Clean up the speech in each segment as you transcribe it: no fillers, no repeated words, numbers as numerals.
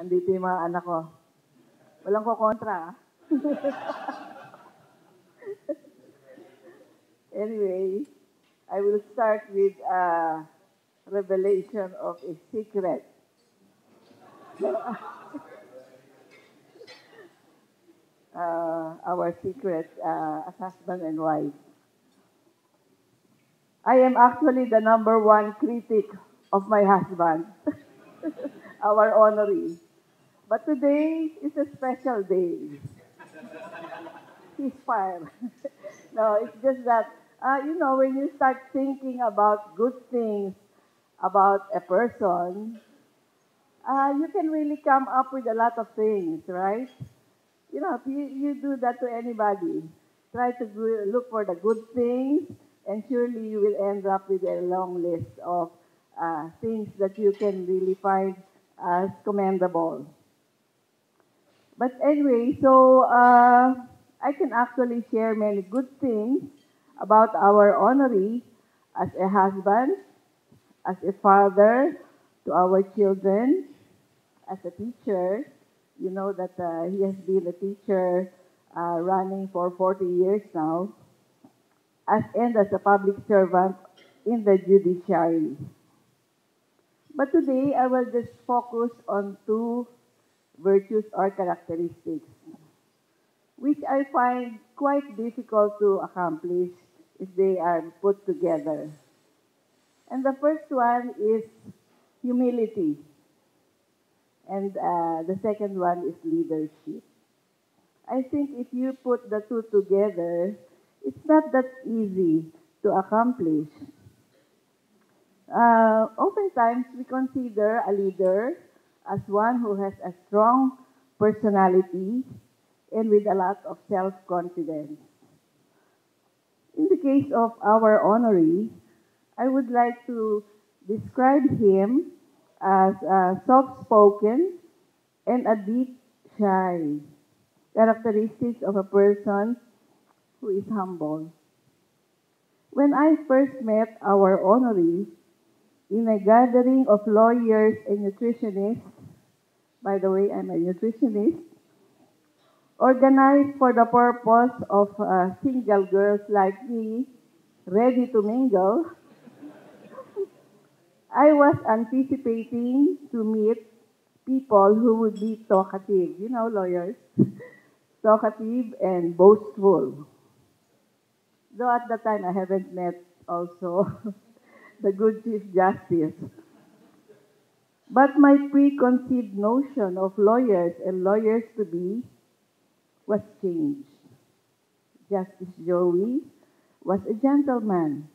Andito yung mga anak ko. Walang ko kontra. Anyway, I will start with a revelation of a secret. Our secret as husband and wife. I am actually the number one critic of my husband, our honoree. But today is a special day. He's fired. No, it's just that, when you start thinking about good things about a person, you can really come up with a lot of things, right? If you do that to anybody, try to look for the good things, and surely you will end up with a long list of things that you can really find as commendable. But anyway, so I can actually share many good things about our honoree as a husband, as a father to our children, as a teacher. You know that he has been a teacher running for 40 years now, and as a public servant in the judiciary. But today, I will just focus on two virtues or characteristics, which I find quite difficult to accomplish if they are put together. And the first one is humility. And the second one is leadership. I think if you put the two together, it's not that easy to accomplish. Oftentimes, we consider a leader as one who has a strong personality and with a lot of self-confidence. In the case of our honoree, I would like to describe him as soft-spoken and a bit shy, characteristics of a person who is humble. When I first met our honoree in a gathering of lawyers and nutritionists, by the way, I'm a nutritionist, organized for the purpose of single girls like me, ready to mingle, I was anticipating to meet people who would be talkative, lawyers, talkative and boastful. Though at that time I haven't met also the good Chief Justice. But my preconceived notion of lawyers and lawyers to be was changed. Justice Joey was a gentleman,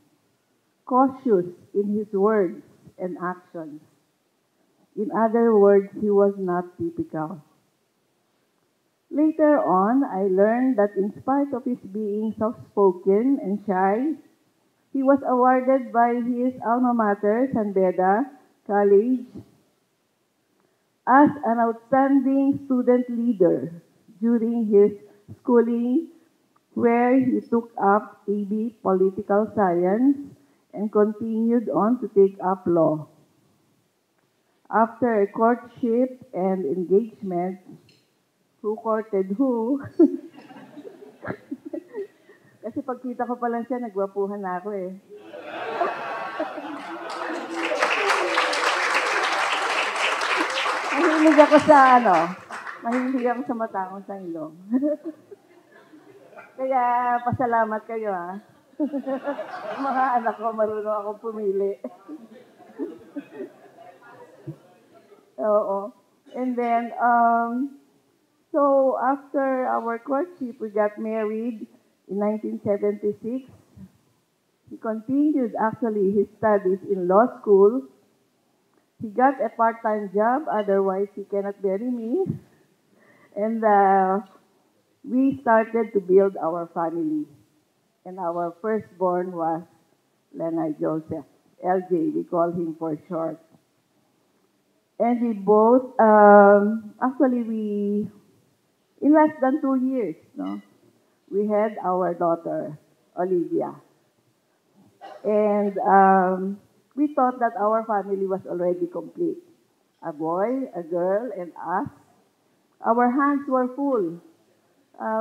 cautious in his words and actions. In other words, he was not typical. Later on, I learned that in spite of his being soft-spoken and shy, he was awarded by his alma mater, San Beda College, as an outstanding student leader during his schooling, where he took up AB Political Science and continued on to take up law. After a courtship and engagement, who courted who? Kasi pagkita ko pa lang siya, nagwapuhan na ako eh. Mahilig ako sa matangos ng ilong. Kaya pasalamat kayo ha. Mga anak ko, marunong akong pumili. Oo. And then, so after our courtship, we got married in 1976. He continued actually his studies in law school. He got a part-time job, otherwise he cannot marry me. And we started to build our family. And our firstborn was Lenay Joseph, LJ, we call him for short. And we both, in less than 2 years, we had our daughter, Olivia. And we thought that our family was already complete a boy, a girl, and us. Our hands were full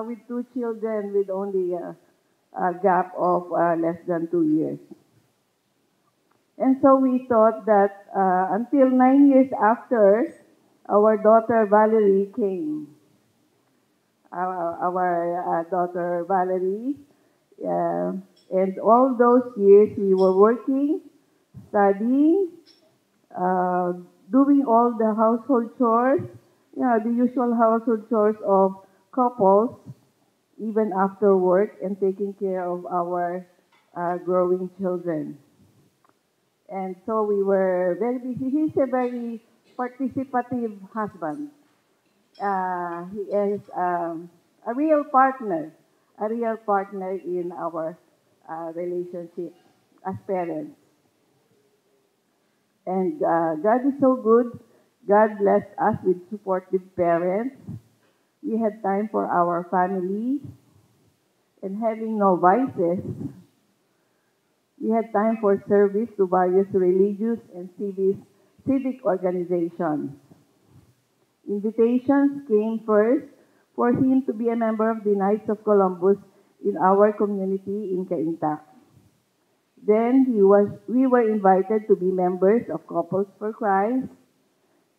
with two children with only a gap of less than 2 years. And so we thought that until 9 years after, our daughter Valerie came. Our daughter Valerie, uh, and all those years we were working, studying, uh, doing all the household chores, the usual household chores of couples, even after work, and taking care of our growing children. And so we were very busy. He's a very participative husband. He is a real partner in our relationship as parents. And God is so good. God blessed us with supportive parents. We had time for our family, and having no vices, we had time for service to various religious and civic organizations. Invitations came first for him to be a member of the Knights of Columbus in our community in Cainta. Then we were invited to be members of Couples for Christ,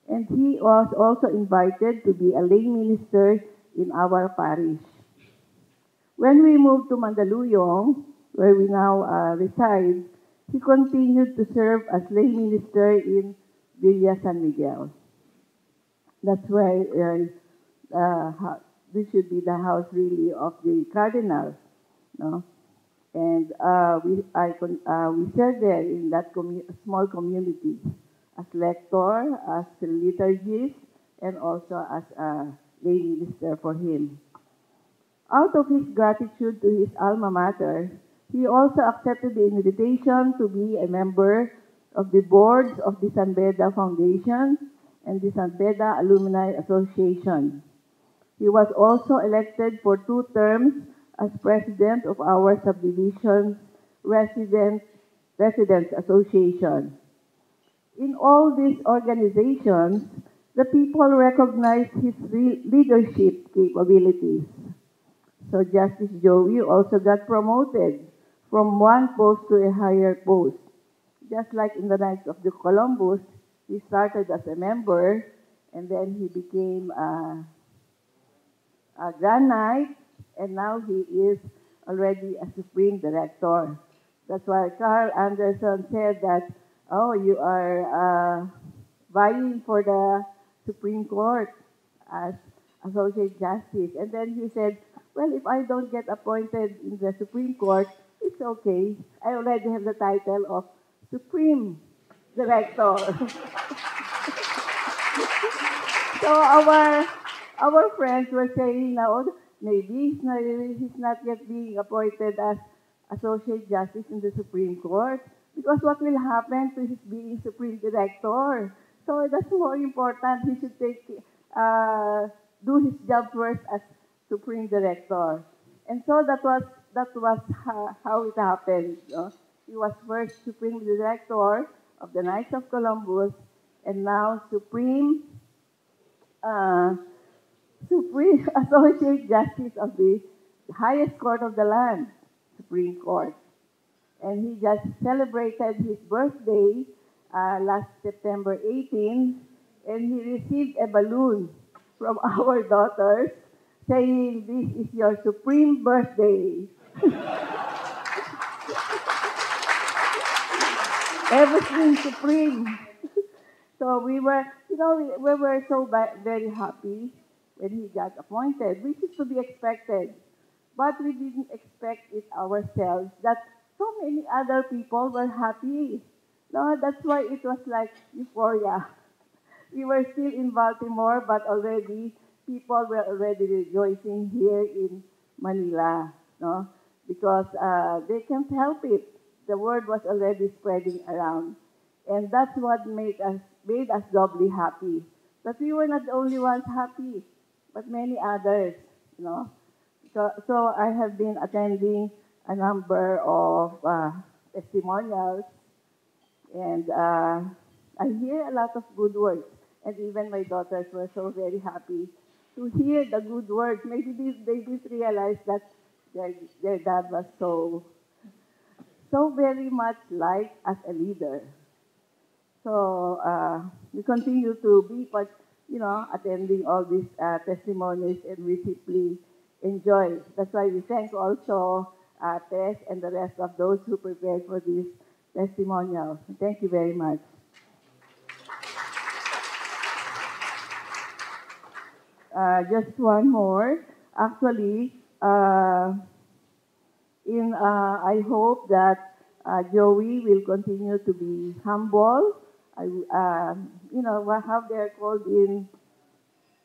and he was also invited to be a lay minister in our parish. When we moved to Mandaluyong, where we now reside, he continued to serve as lay minister in Villa San Miguel. That's where this should be the house really of the cardinal, no? And we served there in that small community as lector, as liturgist, and also as a lay minister for him. Out of his gratitude to his alma mater, he also accepted the invitation to be a member of the boards of the San Beda Foundation and the San Beda Alumni Association. He was also elected for 2 terms as president of our subdivision's Residents Association. In all these organizations, the people recognized his leadership capabilities. So Justice Joey also got promoted from one post to a higher post. Just like in the Knights of the Columbus, he started as a member, and then he became a Grand Knight, and now he is already a Supreme Director. That's why Carl Anderson said that, oh, you are vying for the Supreme Court as Associate Justice. And then he said, well, if I don't get appointed in the Supreme Court, it's okay. I already have the title of Supreme Director. So our friends were saying now, maybe he's not yet being appointed as Associate Justice in the Supreme Court, because what will happen to his being Supreme Director? So that's more important. He should do his job first as Supreme Director. And so that was how it happened. He was first Supreme Director of the Knights of Columbus, and now Supreme Associate Justice of the highest court of the land, Supreme Court. And he just celebrated his birthday last September 18, and he received a balloon from our daughters saying, "This is your supreme birthday." Everything supreme. So we were so very happy when he got appointed, which is to be expected. But we didn't expect it ourselves that so many other people were happy. No, that's why it was like euphoria. We were still in Baltimore, but already people were already rejoicing here in Manila, no? Because they can't help it. The word was already spreading around. And that's what made us doubly happy. But we were not the only ones happy, but many others, you know. So I have been attending a number of testimonials, and I hear a lot of good words. And even my daughters were so very happy to hear the good words. Maybe they didn't realize that their dad was so very much liked as a leader. So we continue to be, attending all these testimonies, and we simply enjoy. That's why we thank also Tess and the rest of those who prepared for this testimonial. Thank you very much. Just one more. Actually, I hope that Joey will continue to be humble. How they're called in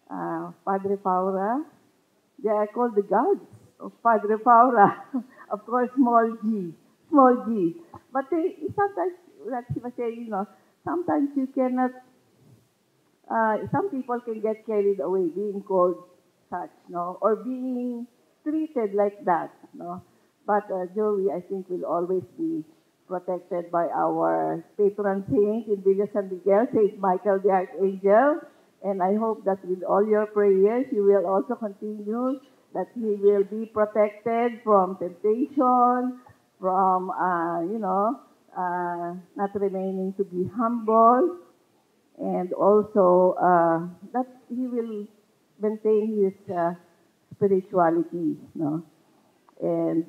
Padre Paura. They are called the gods of Padre Paura. Of course, small g. But sometimes, like she was saying, sometimes you cannot. Some people can get carried away being called such, no, or being treated like that, no. But Joey, I think, will always be protected by our patron saint in Villa San Miguel, Saint Michael the Archangel. And I hope that with all your prayers, you will also continue that he will be protected from temptation, from, not remaining to be humble, and also that he will maintain his spirituality, no? And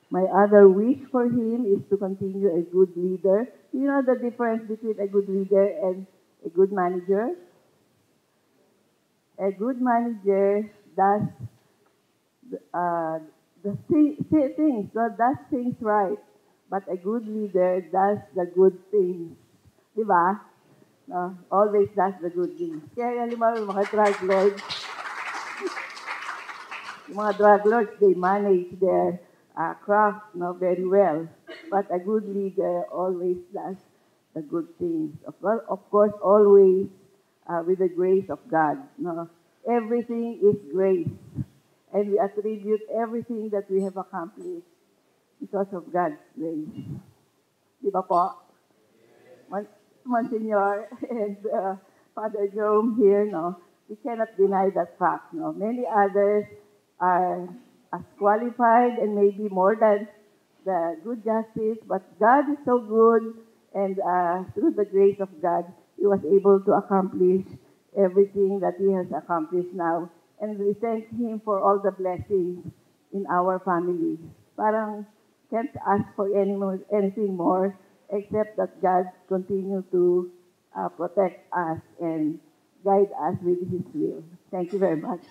my other wish for him is to continue a good leader. You know the difference between a good leader and a good manager? A good manager does does things right. But a good leader does the good things. Di ba? No, always does the good things. Kaya halimbawa, yung mga drug lords, they manage their craft, no, very well. But a good leader always does the good things. Of course, always with the grace of God. No? Everything is grace. And we attribute everything that we have accomplished because of God's grace. Di ba po? Monsignor and Father Jerome here, no, we cannot deny that fact. No, many others are as qualified and maybe more than the good justice, but God is so good, and through the grace of God, He was able to accomplish everything that He has accomplished now, and we thank Him for all the blessings in our family. Parang can't ask for anything more, except that God continue to protect us and guide us with His will. Thank you very much.